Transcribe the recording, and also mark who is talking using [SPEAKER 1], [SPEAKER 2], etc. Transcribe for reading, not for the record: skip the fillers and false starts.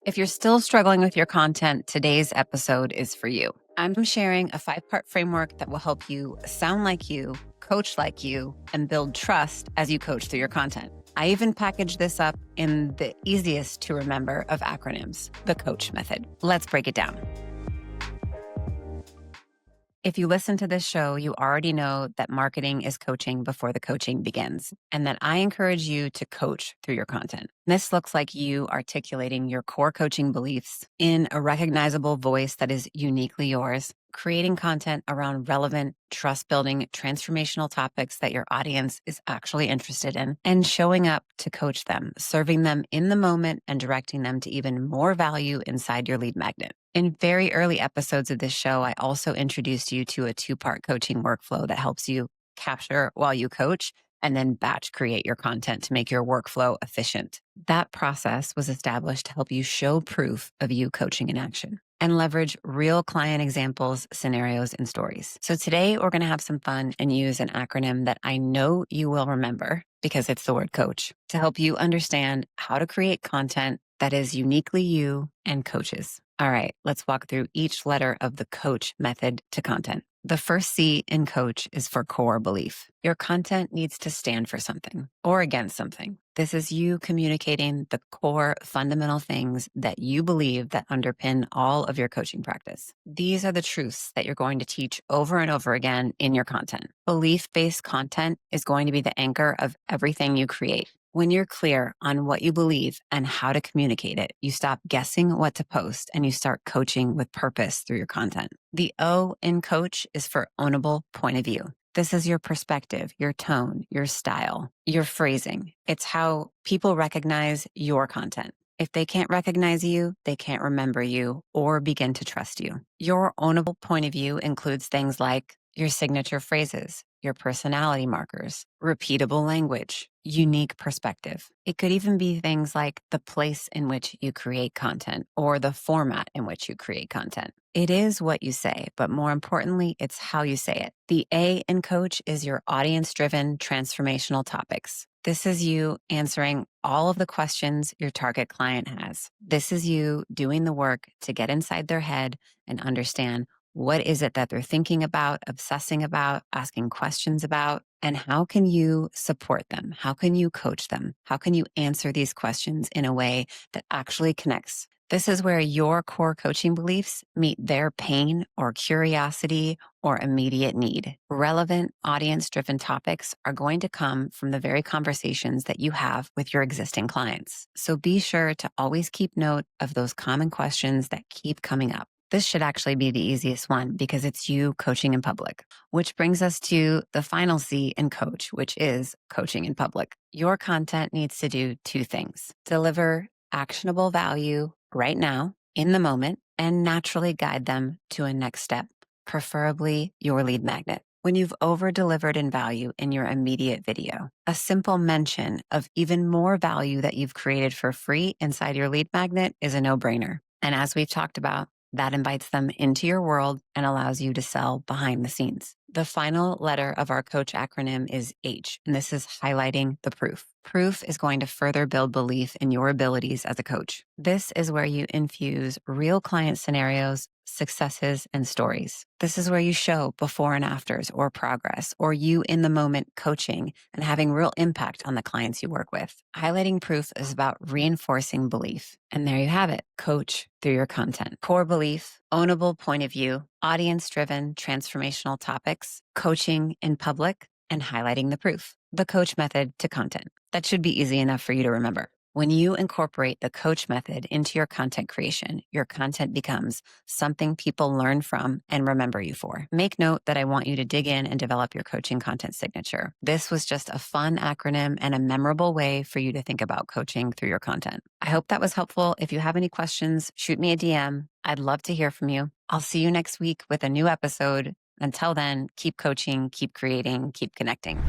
[SPEAKER 1] If you're still struggling with your content, today's episode is for you. I'm sharing a 5-part framework that will help you sound like you, coach like you, and build trust as you coach through your content. I even packaged this up in the easiest to remember of acronyms, the coach method. Let's break it down. If you listen to this show, you already know that marketing is coaching before the coaching begins, and that I encourage you to coach through your content. This looks like you articulating your core coaching beliefs in a recognizable voice that is uniquely yours, creating content around relevant, trust-building, transformational topics that your audience is actually interested in, and showing up to coach them, serving them in the moment and directing them to even more value inside your lead magnet. In very early episodes of this show, I also introduced you to a 2-part coaching workflow that helps you capture while you coach and then batch create your content to make your workflow efficient. That process was established to help you show proof of you coaching in action and leverage real client examples, scenarios, and stories. So today we're going to have some fun and use an acronym that I know you will remember because it's the word coach to help you understand how to create content that is uniquely you and coaches. All right, let's walk through each letter of the coach method to content. The first C in coach is for core belief. Your content needs to stand for something or against something. This is you communicating the core fundamental things that you believe that underpin all of your coaching practice. These are the truths that you're going to teach over and over again in your content. Belief-based content is going to be the anchor of everything you create. When you're clear on what you believe and how to communicate it, you stop guessing what to post and you start coaching with purpose through your content. The O in coach is for ownable point of view. This is your perspective, your tone, your style, your phrasing. It's how people recognize your content. If they can't recognize you, they can't remember you or begin to trust you. Your ownable point of view includes things like your signature phrases, your personality markers, repeatable language, unique perspective. It could even be things like the place in which you create content or the format in which you create content. It is what you say, but more importantly, it's how you say it. The A in coach is your audience-driven transformational topics. This is you answering all of the questions your target client has. This is you doing the work to get inside their head and understand what is it that they're thinking about, obsessing about, asking questions about, and how can you support them? How can you coach them? How can you answer these questions in a way that actually connects? This is where your core coaching beliefs meet their pain or curiosity or immediate need. Relevant audience-driven topics are going to come from the very conversations that you have with your existing clients. So be sure to always keep note of those common questions that keep coming up. This should actually be the easiest one because it's you coaching in public, which brings us to the final C in coach, which is coaching in public. Your content needs to do 2 things: deliver actionable value right now in the moment and naturally guide them to a next step, preferably your lead magnet. When you've over-delivered in value in your immediate video, a simple mention of even more value that you've created for free inside your lead magnet is a no-brainer. And as we've talked about, that invites them into your world and allows you to sell behind the scenes. The final letter of our coach acronym is H, and this is highlighting the proof. Proof is going to further build belief in your abilities as a coach. This is where you infuse real client scenarios, successes, and stories. This is where you show before and afters or progress, or you in the moment coaching and having real impact on the clients you work with. Highlighting proof is about reinforcing belief. And there you have it, coach through your content. Core belief, ownable point of view, audience-driven transformational topics, coaching in public, and highlighting the proof. The coach method to content. That should be easy enough for you to remember. When you incorporate the coach method into your content creation, your content becomes something people learn from and remember you for. Make note that I want you to dig in and develop your coaching content signature. This was just a fun acronym and a memorable way for you to think about coaching through your content. I hope that was helpful. If you have any questions, shoot me a DM. I'd love to hear from you. I'll see you next week with a new episode. Until then, keep coaching, keep creating, keep connecting.